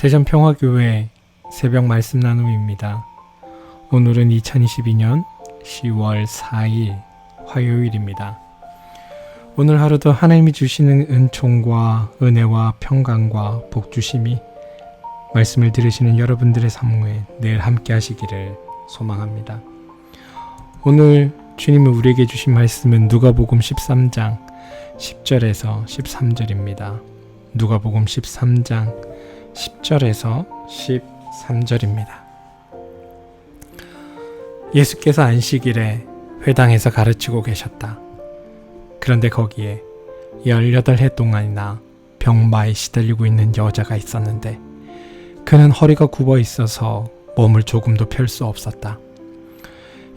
대전평화교회 새벽 말씀 나눔입니다. 오늘은 2022년 10월 4일 화요일입니다. 오늘 하루도 하나님이 주시는 은총과 은혜와 평강과 복주심이 말씀을 들으시는 여러분들의 삶에 늘 함께 하시기를 소망합니다. 오늘 주님이 우리에게 주신 말씀은 누가복음 13장 10절에서 13절입니다. 누가복음 13장 10절에서 13절입니다. 예수께서 안식일에 회당에서 가르치고 계셨다. 그런데 거기에 18해 동안이나 병마에 시달리고 있는 여자가 있었는데 그는 허리가 굽어 있어서 몸을 조금도 펼 수 없었다.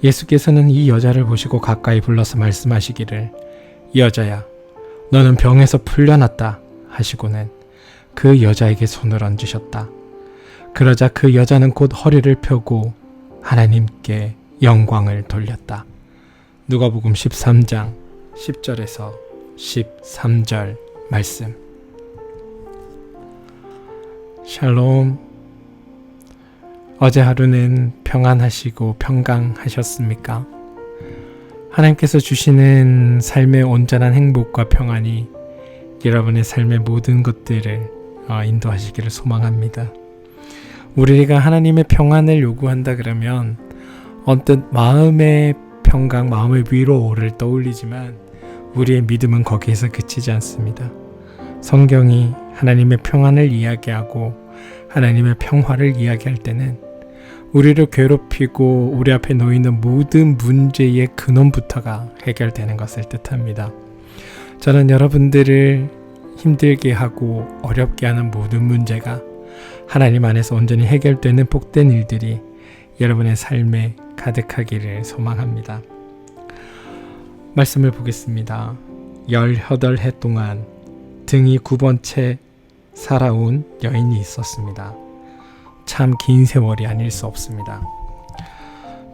예수께서는 이 여자를 보시고 가까이 불러서 말씀하시기를 여자야, 너는 병에서 풀려났다 하시고는 그 여자에게 손을 얹으셨다. 그러자 그 여자는 곧 허리를 펴고 하나님께 영광을 돌렸다. 누가복음 13장 10절에서 13절 말씀. 샬롬. 어제 하루는 평안하시고 평강하셨습니까? 하나님께서 주시는 삶의 온전한 행복과 평안이 여러분의 삶의 모든 것들을 인도하시기를 소망합니다. 우리가 하나님의 평안을 요구한다 그러면 언뜻 마음의 평강, 마음의 위로를 떠올리지만 우리의 믿음은 거기에서 그치지 않습니다. 성경이 하나님의 평안을 이야기하고 하나님의 평화를 이야기할 때는 우리를 괴롭히고 우리 앞에 놓이는 모든 문제의 근원부터가 해결되는 것을 뜻합니다. 저는 여러분들을 힘들게 하고 어렵게 하는 모든 문제가 하나님 안에서 온전히 해결되는 복된 일들이 여러분의 삶에 가득하기를 소망합니다. 말씀을 보겠습니다. 18해 동안 등이 9번 채 살아온 여인이 있었습니다. 참 긴 세월이 아닐 수 없습니다.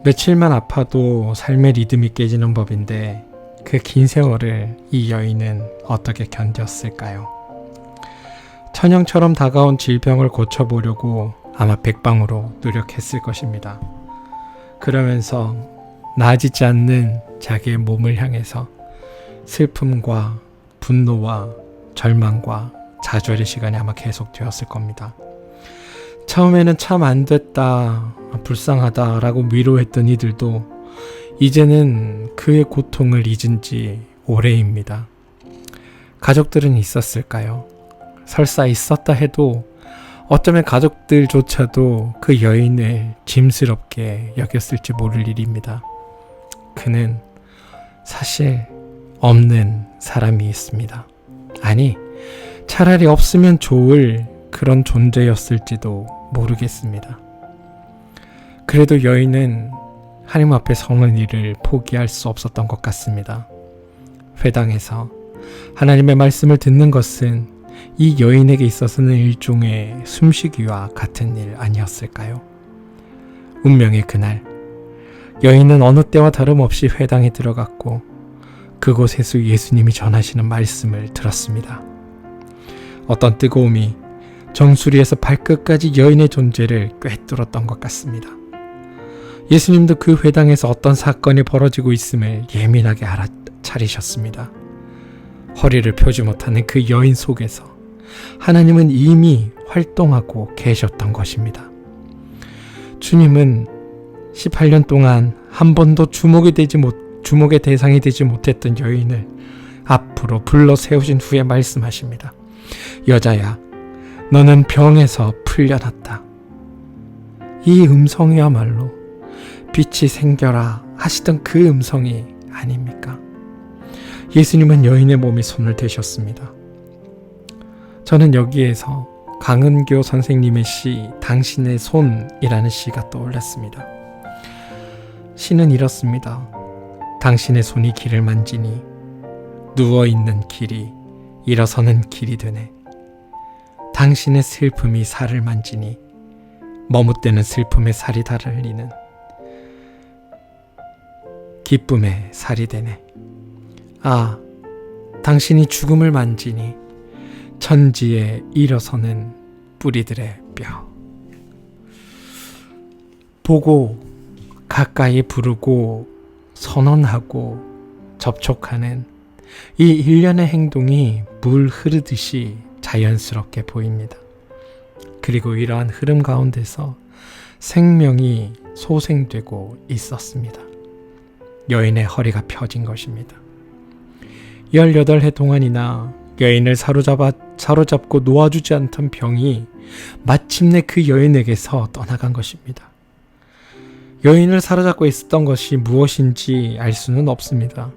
며칠만 아파도 삶의 리듬이 깨지는 법인데 그 긴 세월을 이 여인은 어떻게 견뎠을까요? 천형처럼 다가온 질병을 고쳐보려고 아마 백방으로 노력했을 것입니다. 그러면서 나아지지 않는 자기의 몸을 향해서 슬픔과 분노와 절망과 좌절의 시간이 아마 계속되었을 겁니다. 처음에는 참 안됐다, 불쌍하다 라고 위로했던 이들도 이제는 그의 고통을 잊은 지 오래입니다. 가족들은 있었을까요? 설사 있었다 해도 어쩌면 가족들조차도 그 여인을 짐스럽게 여겼을지 모를 일입니다. 그는 사실 없는 사람이 있습니다. 아니, 차라리 없으면 좋을 그런 존재였을지도 모르겠습니다. 그래도 여인은 하나님 앞에 서는 일을 포기할 수 없었던 것 같습니다. 회당에서 하나님의 말씀을 듣는 것은 이 여인에게 있어서는 일종의 숨쉬기와 같은 일 아니었을까요? 운명의 그날, 여인은 어느 때와 다름없이 회당에 들어갔고 그곳에서 예수님이 전하시는 말씀을 들었습니다. 어떤 뜨거움이 정수리에서 발끝까지 여인의 존재를 꿰뚫었던 것 같습니다. 예수님도 그 회당에서 어떤 사건이 벌어지고 있음을 예민하게 알아차리셨습니다. 허리를 펴지 못하는 그 여인 속에서 하나님은 이미 활동하고 계셨던 것입니다. 주님은 18년 동안 한 번도 주목의 대상이 되지 못했던 여인을 앞으로 불러 세우신 후에 말씀하십니다. 여자야, 너는 병에서 풀려났다. 이 음성이야말로 빛이 생겨라 하시던 그 음성이 아닙니까? 예수님은 여인의 몸에 손을 대셨습니다. 저는 여기에서 강은교 선생님의 시 당신의 손이라는 시가 떠올랐습니다. 시는 이렇습니다. 당신의 손이 길을 만지니 누워있는 길이 일어서는 길이 되네. 당신의 슬픔이 살을 만지니 머뭇대는 슬픔의 살이 달리는 기쁨의 살이 되네. 아, 당신이 죽음을 만지니 천지에 일어서는 뿌리들의 뼈. 보고 가까이 부르고 선언하고 접촉하는 이 일련의 행동이 물 흐르듯이 자연스럽게 보입니다. 그리고 이러한 흐름 가운데서 생명이 소생되고 있었습니다. 여인의 허리가 펴진 것입니다. 18해 동안이나 여인을 사로잡고 놓아주지 않던 병이 마침내 그 여인에게서 떠나간 것입니다. 여인을 사로잡고 있었던 것이 무엇인지 알 수는 없습니다.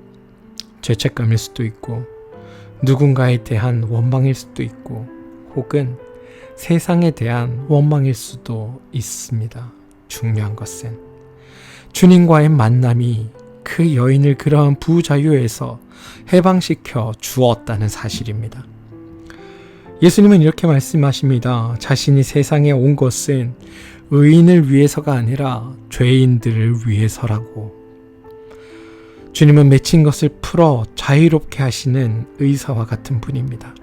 죄책감일 수도 있고 누군가에 대한 원망일 수도 있고 혹은 세상에 대한 원망일 수도 있습니다. 중요한 것은 주님과의 만남이 그 여인을 그러한 부자유에서 해방시켜 주었다는 사실입니다. 예수님은 이렇게 말씀하십니다. 자신이 세상에 온 것은 의인을 위해서가 아니라 죄인들을 위해서라고. 주님은 맺힌 것을 풀어 자유롭게 하시는 의사와 같은 분입니다.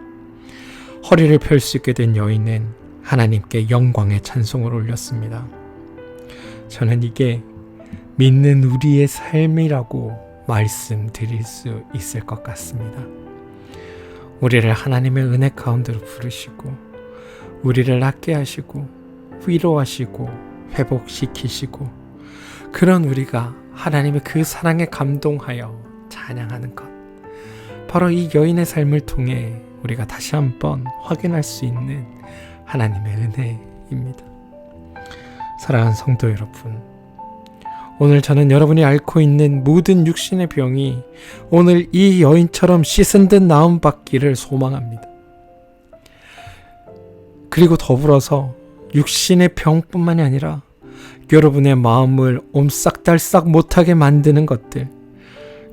허리를 펼 수 있게 된 여인은 하나님께 영광의 찬송을 올렸습니다. 저는 이게 믿는 우리의 삶이라고 말씀드릴 수 있을 것 같습니다. 우리를 하나님의 은혜 가운데로 부르시고 우리를 낫게 하시고 위로하시고 회복시키시고 그런 우리가 하나님의 그 사랑에 감동하여 찬양하는 것, 바로 이 여인의 삶을 통해 우리가 다시 한번 확인할 수 있는 하나님의 은혜입니다. 사랑하는 성도 여러분, 오늘 저는 여러분이 앓고 있는 모든 육신의 병이 오늘 이 여인처럼 씻은 듯 나음받기를 소망합니다. 그리고 더불어서 육신의 병뿐만이 아니라 여러분의 마음을 옴싹달싹 못하게 만드는 것들,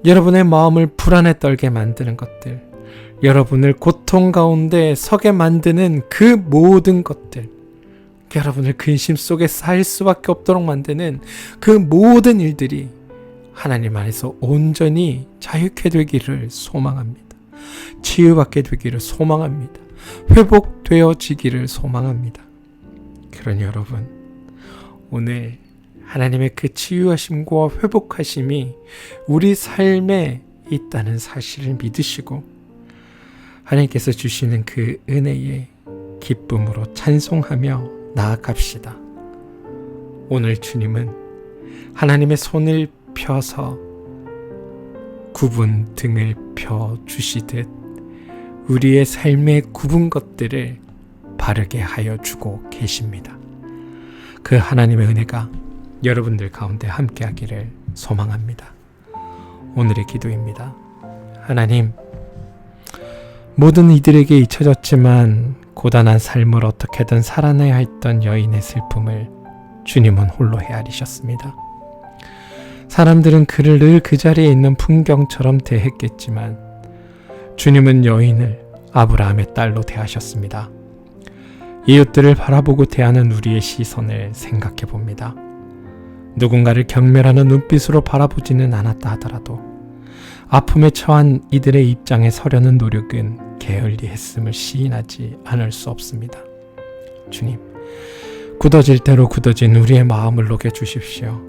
여러분의 마음을 불안에 떨게 만드는 것들, 여러분을 고통 가운데 서게 만드는 그 모든 것들, 여러분을 근심 속에 살 수밖에 없도록 만드는 그 모든 일들이 하나님 안에서 온전히 자유케 되기를 소망합니다. 치유받게 되기를 소망합니다. 회복되어지기를 소망합니다. 그러니 여러분, 오늘 하나님의 그 치유하심과 회복하심이 우리 삶에 있다는 사실을 믿으시고 하나님께서 주시는 그 은혜에 기쁨으로 찬송하며 나아갑시다. 오늘 주님은 하나님의 손을 펴서 굽은 등을 펴 주시듯 우리의 삶의 굽은 것들을 바르게 하여 주고 계십니다. 그 하나님의 은혜가 여러분들 가운데 함께하기를 소망합니다. 오늘의 기도입니다. 하나님, 모든 이들에게 잊혀졌지만 고단한 삶을 어떻게든 살아내야 했던 여인의 슬픔을 주님은 홀로 헤아리셨습니다. 사람들은 그를 늘 그 자리에 있는 풍경처럼 대했겠지만 주님은 여인을 아브라함의 딸로 대하셨습니다. 이웃들을 바라보고 대하는 우리의 시선을 생각해 봅니다. 누군가를 경멸하는 눈빛으로 바라보지는 않았다 하더라도 아픔에 처한 이들의 입장에 서려는 노력은 게을리했음을 시인하지 않을 수 없습니다. 주님, 굳어질 대로 굳어진 우리의 마음을 녹여주십시오.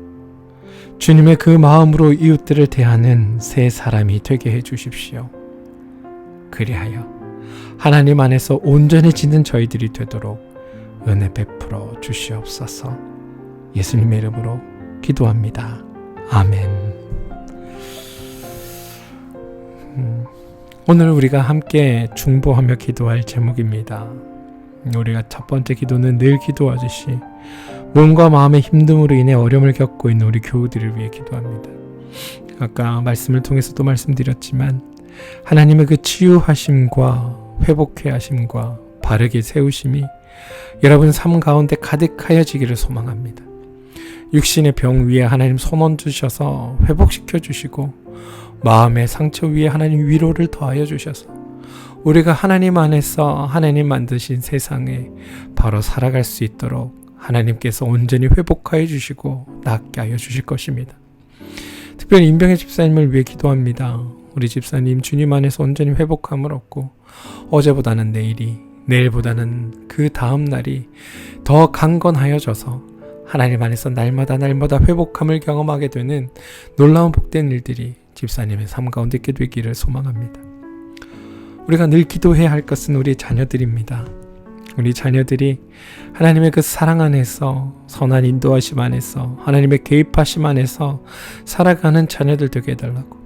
주님의 그 마음으로 이웃들을 대하는 새 사람이 되게 해주십시오. 그리하여 하나님 안에서 온전해지는 저희들이 되도록 은혜 베풀어 주시옵소서. 예수님의 이름으로 기도합니다. 아멘. 오늘 우리가 함께 중보하며 기도할 제목입니다. 우리가 첫 번째 기도는 늘 기도하듯이 몸과 마음의 힘듦으로 인해 어려움을 겪고 있는 우리 교우들을 위해 기도합니다. 아까 말씀을 통해서도 말씀드렸지만 하나님의 그 치유하심과 회복해 하심과 바르게 세우심이 여러분 삶 가운데 가득하여지기를 소망합니다. 육신의 병 위에 하나님 손 얹으셔서 회복시켜 주시고 마음의 상처 위에 하나님 위로를 더하여 주셔서 우리가 하나님 안에서 하나님 만드신 세상에 바로 살아갈 수 있도록 하나님께서 온전히 회복하여 주시고 낫게 하여 주실 것입니다. 특별히 임병의 집사님을 위해 기도합니다. 우리 집사님 주님 안에서 온전히 회복함을 얻고 어제보다는 내일이 내일보다는 그 다음 날이 더 강건하여져서 하나님 안에서 날마다 회복함을 경험하게 되는 놀라운 복된 일들이 집사님의 삶 가운데 있게 되기를 소망합니다. 우리가 늘 기도해야 할 것은 우리 자녀들입니다. 우리 자녀들이 하나님의 그 사랑 안에서, 선한 인도하심 안에서, 하나님의 개입하심 안에서 살아가는 자녀들 되게 해달라고,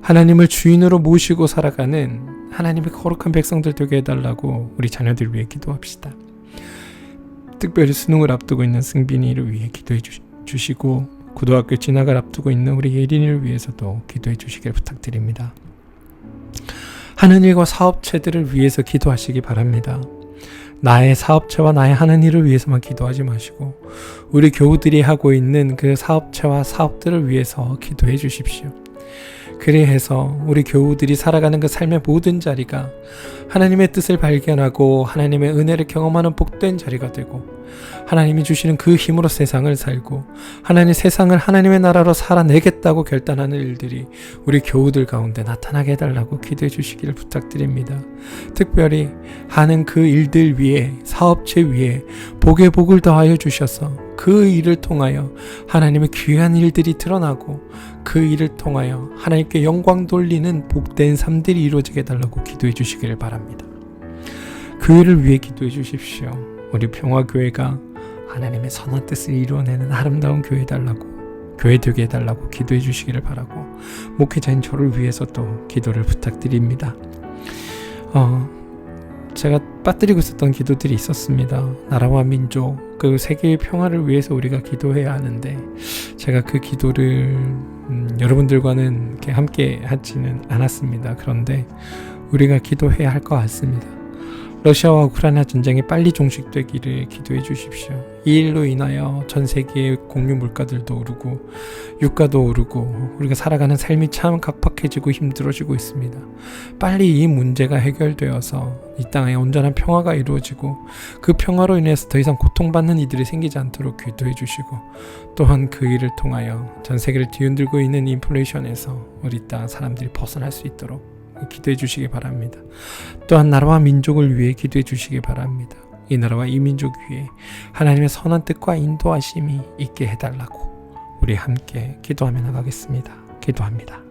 하나님을 주인으로 모시고 살아가는 하나님의 거룩한 백성들 되게 해달라고 우리 자녀들 위해 기도합시다. 특별히 수능을 앞두고 있는 승빈이를 위해 기도해 주시고, 고등학교 진학을 앞두고 있는 우리 예린이를 위해서도 기도해 주시길 부탁드립니다. 하는 일과 사업체들을 위해서 기도하시기 바랍니다. 나의 사업체와 나의 하는 일을 위해서만 기도하지 마시고 우리 교우들이 하고 있는 그 사업체와 사업들을 위해서 기도해 주십시오. 그래서 우리 교우들이 살아가는 그 삶의 모든 자리가 하나님의 뜻을 발견하고 하나님의 은혜를 경험하는 복된 자리가 되고, 하나님이 주시는 그 힘으로 세상을 살고 세상을 하나님의 나라로 살아내겠다고 결단하는 일들이 우리 교우들 가운데 나타나게 해달라고 기도해 주시기를 부탁드립니다. 특별히 하는 그 일들 위에, 사업체 위에 복에 복을 더하여 주셔서 그 일을 통하여 하나님의 귀한 일들이 드러나고 그 일을 통하여 하나님께 영광 돌리는 복된 삶들이 이루어지게 해달라고 기도해 주시기를 바랍니다. 그 일을 위해 기도해 주십시오. 우리 평화교회가 하나님의 선한 뜻을 이루어내는 아름다운 교회 해달라고, 교회 되게 해달라고 기도해 주시기를 바라고, 목회자인 저를 위해서도 기도를 부탁드립니다. 제가 빠뜨리고 있었던 기도들이 있었습니다. 나라와 민족, 그 세계의 평화를 위해서 우리가 기도해야 하는데, 제가 그 기도를 여러분들과는 이렇게 함께 하지는 않았습니다. 그런데 우리가 기도해야 할 것 같습니다. 러시아와 우크라이나 전쟁이 빨리 종식되기를 기도해 주십시오. 이 일로 인하여 전 세계의 공유 물가들도 오르고 유가도 오르고 우리가 살아가는 삶이 참 각박해지고 힘들어지고 있습니다. 빨리 이 문제가 해결되어서 이 땅에 온전한 평화가 이루어지고 그 평화로 인해서 더 이상 고통받는 이들이 생기지 않도록 기도해 주시고, 또한 그 일을 통하여 전 세계를 뒤흔들고 있는 인플레이션에서 우리 땅 사람들이 벗어날 수 있도록 기도해 주시기 바랍니다. 또한 나라와 민족을 위해 기도해 주시기 바랍니다. 이 나라와 이 민족 위에 하나님의 선한 뜻과 인도하심이 있게 해달라고 우리 함께 기도하며 나가겠습니다. 기도합니다.